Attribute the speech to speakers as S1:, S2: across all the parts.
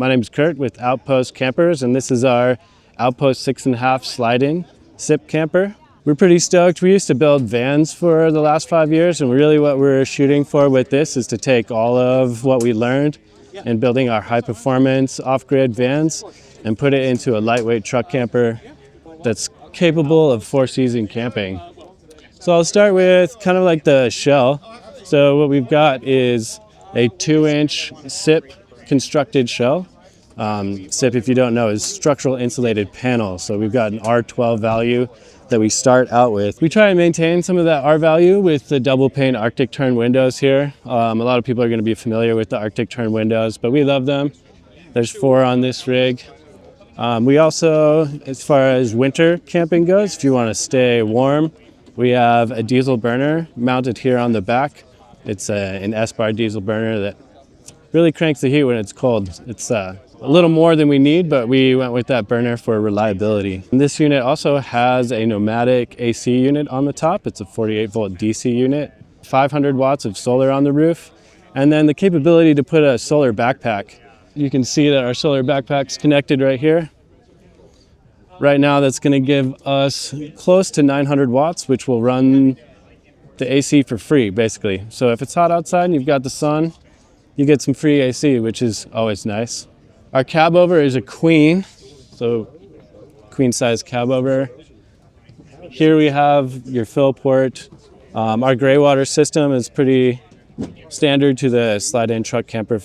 S1: My name is Kurt with Outpost Campers, and this is our Outpost 6.5 slide-in SIP camper. We're pretty stoked. We used to build vans for the last 5 years, and really what we're shooting for with this is to take all of what we learned in building our high-performance off-grid vans and put it into a lightweight truck camper that's capable of four-season camping. So I'll start with kind of like the shell. So what we've got is a 2-inch SIP constructed shell. SIP, if you don't know, is structural insulated panel. So we've got an R12 value that we start out with. We try and maintain some of that R value with the double pane Arctic turn windows here. A lot of people are going to be familiar with the Arctic turn windows, but we love them. There's 4 on this rig. We also, as far as winter camping goes, if you want to stay warm, we have a diesel burner mounted here on the back. It's an S-bar diesel burner that really cranks the heat when it's cold. It's a little more than we need, but we went with that burner for reliability. And this unit also has a pneumatic AC unit on the top. It's a 48-volt DC unit, 500 watts of solar on the roof, and then the capability to put a solar backpack. You can see that our solar backpack's connected right here. Right now, that's going to give us close to 900 watts, which will run the AC for free, basically. So if it's hot outside and you've got the sun, you get some free AC, which is always nice. Our cab over is a queen, so queen size cab over. Here we have your fill port. Our gray water system is pretty standard to the slide-in truck camper.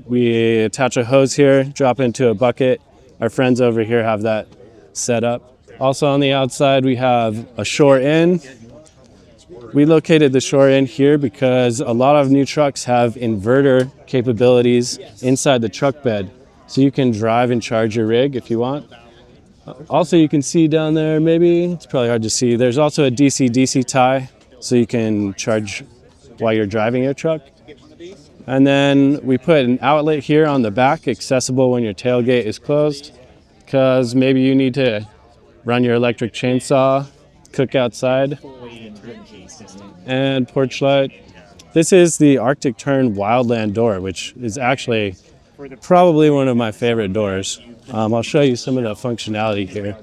S1: We attach a hose here, drop into a bucket. Our friends over here have that set up. Also on the outside, we have a shore in. We located the shore in here because a lot of new trucks have inverter capabilities inside the truck bed. So you can drive and charge your rig if you want. Also, you can see down there, maybe, it's probably hard to see, there's also a DC-DC tie, so you can charge while you're driving your truck. And then we put an outlet here on the back, accessible when your tailgate is closed, because maybe you need to run your electric chainsaw, cook outside. And porch light. This is the Arctic Turn Wildland door, which is actually probably one of my favorite doors. I'll show you some of the functionality here.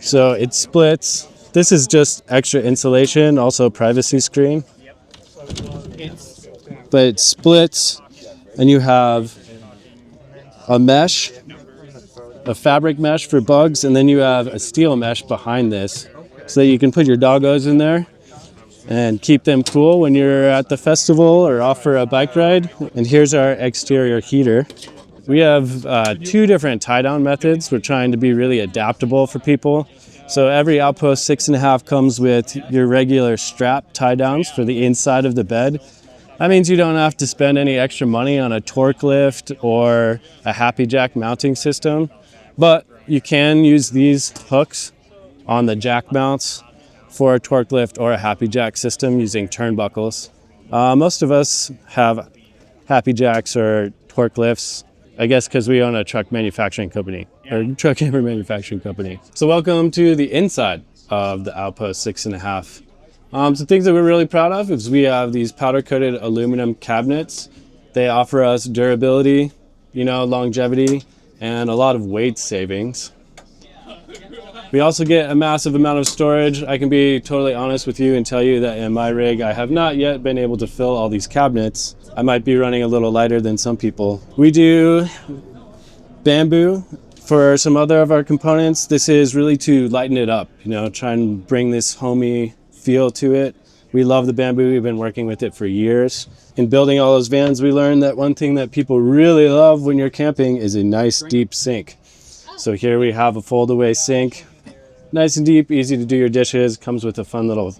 S1: So it splits. This is just extra insulation, also privacy screen. But it splits, and you have a mesh, a fabric mesh for bugs, and then you have a steel mesh behind this so that you can put your doggos in there and keep them cool when you're at the festival or off for a bike ride. And here's our exterior heater. We have 2 different tie-down methods. We're trying to be really adaptable for people. So every Outpost 6.5 comes with your regular strap tie-downs for the inside of the bed. That means you don't have to spend any extra money on a torque lift or a Happy Jack mounting system, but you can use these hooks on the jack mounts for a torque lift or a Happy Jack system using turnbuckles. Most of us have Happy Jacks or torque lifts, I guess because we own a truck manufacturing company, or truck camper manufacturing company. So welcome to the inside of the Outpost 6.5. Some things that we're really proud of is we have these powder-coated aluminum cabinets. They offer us durability, longevity, and a lot of weight savings. We also get a massive amount of storage. I can be totally honest with you and tell you that in my rig, I have not yet been able to fill all these cabinets. I might be running a little lighter than some people. We do bamboo for some other of our components. This is really to lighten it up, try and bring this homey feel to it. We love the bamboo. We've been working with it for years. In building all those vans, we learned that one thing that people really love when you're camping is a nice deep sink. So here we have a fold-away sink. Nice and deep, easy to do your dishes. Comes with a fun little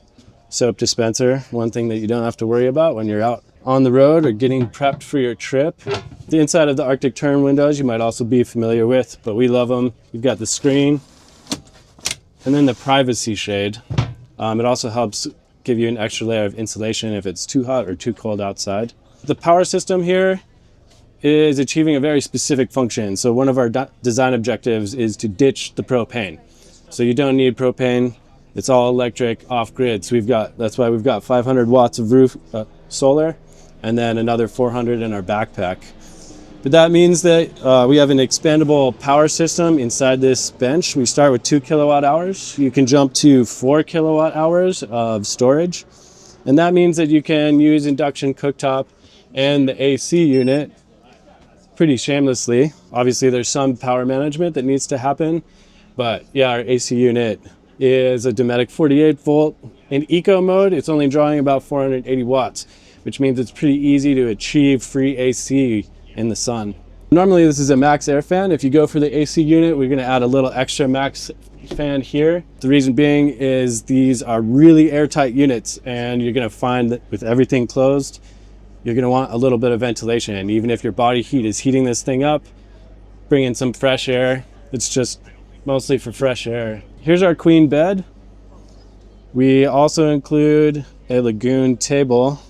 S1: soap dispenser. One thing that you don't have to worry about when you're out on the road or getting prepped for your trip. The inside of the Arctic Turn windows you might also be familiar with, but we love them. You've got the screen and then the privacy shade. It also helps give you an extra layer of insulation if it's too hot or too cold outside. The power system here is achieving a very specific function. So one of our design objectives is to ditch the propane. So you don't need propane. It's all electric, off-grid. So that's why we've got 500 watts of roof solar, and then another 400 in our backpack. But that means that we have an expandable power system inside this bench. We start with 2 kilowatt hours. You can jump to 4 kilowatt hours of storage. And that means that you can use induction cooktop and the AC unit pretty shamelessly. Obviously, there's some power management that needs to happen. But yeah, our AC unit is a Dometic 48 volt. In eco mode, it's only drawing about 480 watts, which means it's pretty easy to achieve free AC in the sun. Normally this is a max air fan. If you go for the AC unit, we're gonna add a little extra max fan here. The reason being is these are really airtight units, and you're gonna find that with everything closed, you're gonna want a little bit of ventilation. And even if your body heat is heating this thing up, bring in some fresh air. It's just mostly for fresh air. Here's our queen bed. We also include a lagoon table.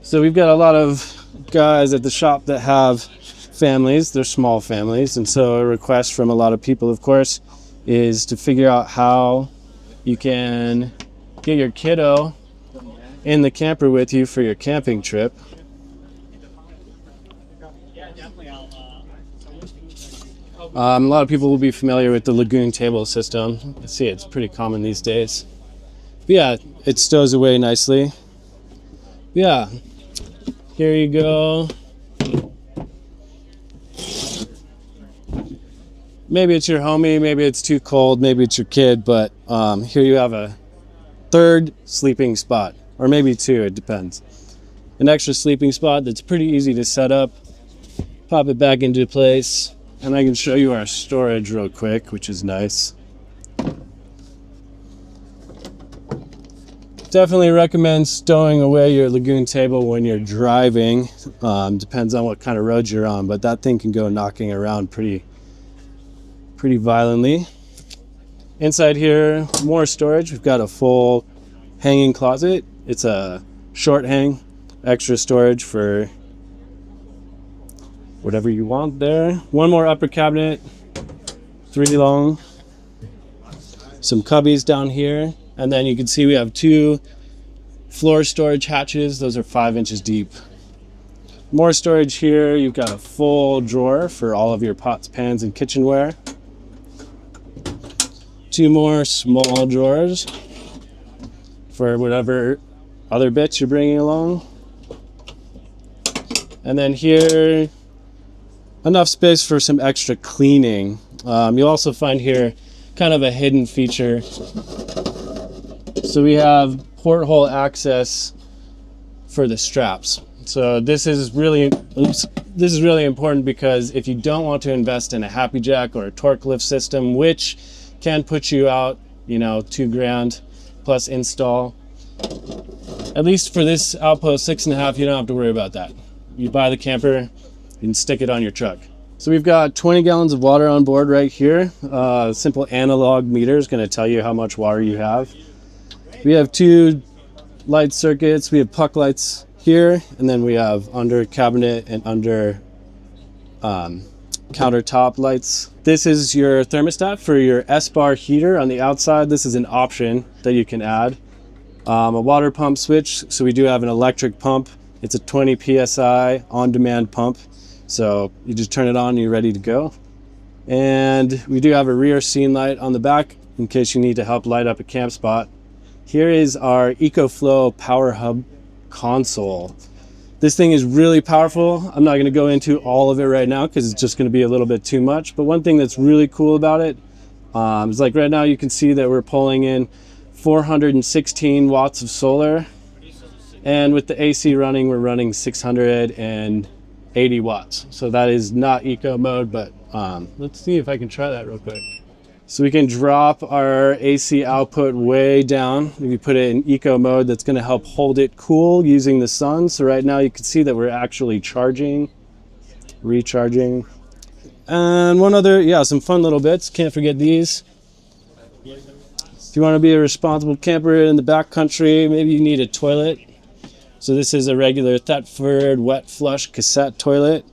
S1: So we've got a lot of guys at the shop that have families. They're small families, and so a request from a lot of people, of course, is to figure out how you can get your kiddo in the camper with you for your camping trip. A lot of people will be familiar with the lagoon table system. I see it's pretty common these days. But yeah, it stows away nicely. Yeah, here you go. Maybe it's your homie, maybe it's too cold, maybe it's your kid, but here you have a third sleeping spot, or maybe two, it depends. An extra sleeping spot that's pretty easy to set up. Pop it back into place, and I can show you our storage real quick, which is nice. Definitely recommend stowing away your lagoon table when you're driving. Depends on what kind of roads you're on, but that thing can go knocking around pretty violently. Inside here, more storage. We've got a full hanging closet. It's a short hang, extra storage for whatever you want there. One more upper cabinet, 3 long. Some cubbies down here. And then you can see we have 2 floor storage hatches. Those are 5 inches deep. More storage here. You've got a full drawer for all of your pots, pans, and kitchenware. 2 more small drawers for whatever other bits you're bringing along. And then here, enough space for some extra cleaning. You'll also find here kind of a hidden feature. So we have porthole access for the straps. So this is really important because if you don't want to invest in a happy jack or a torque lift system, which can put you out, $2,000 plus install, at least for this Outpost 6.5, you don't have to worry about that. You buy the camper, you can stick it on your truck. So we've got 20 gallons of water on board right here. Simple analog meter is going to tell you how much water you have. We have 2 light circuits. We have puck lights here, and then we have under cabinet and under countertop lights. This is your thermostat for your S-bar heater on the outside. This is an option that you can add. A water pump switch. So we do have an electric pump. It's a 20 PSI on-demand pump. So you just turn it on and you're ready to go. And we do have a rear scene light on the back in case you need to help light up a camp spot. Here is our EcoFlow Power Hub console. This thing is really powerful. I'm not going to go into all of it right now because it's just going to be a little bit too much. But one thing that's really cool about it is like right now you can see that we're pulling in 416 watts of solar. And with the AC running, we're running 680 watts. So that is not eco mode, but let's see if I can try that real quick. So we can drop our AC output way down. If you put it in eco mode, that's going to help hold it cool using the sun. So right now you can see that we're actually charging, recharging. And one other, some fun little bits. Can't forget these. If you want to be a responsible camper in the backcountry, maybe you need a toilet. So this is a regular Thetford wet flush cassette toilet.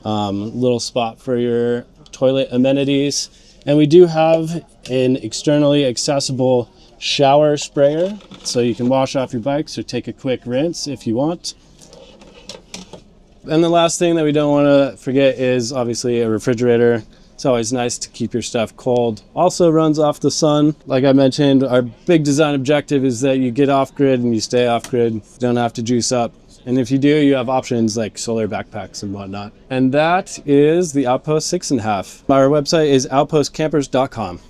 S1: Little spot for your toilet amenities. And we do have an externally accessible shower sprayer, so you can wash off your bikes or take a quick rinse if you want. And the last thing that we don't want to forget is obviously a refrigerator. It's always nice to keep your stuff cold. Also runs off the sun. Like I mentioned, our big design objective is that you get off grid and you stay off grid. You don't have to juice up. And if you do, you have options like solar backpacks and whatnot. And that is the Outpost 6.5. Our website is outpostcampers.com.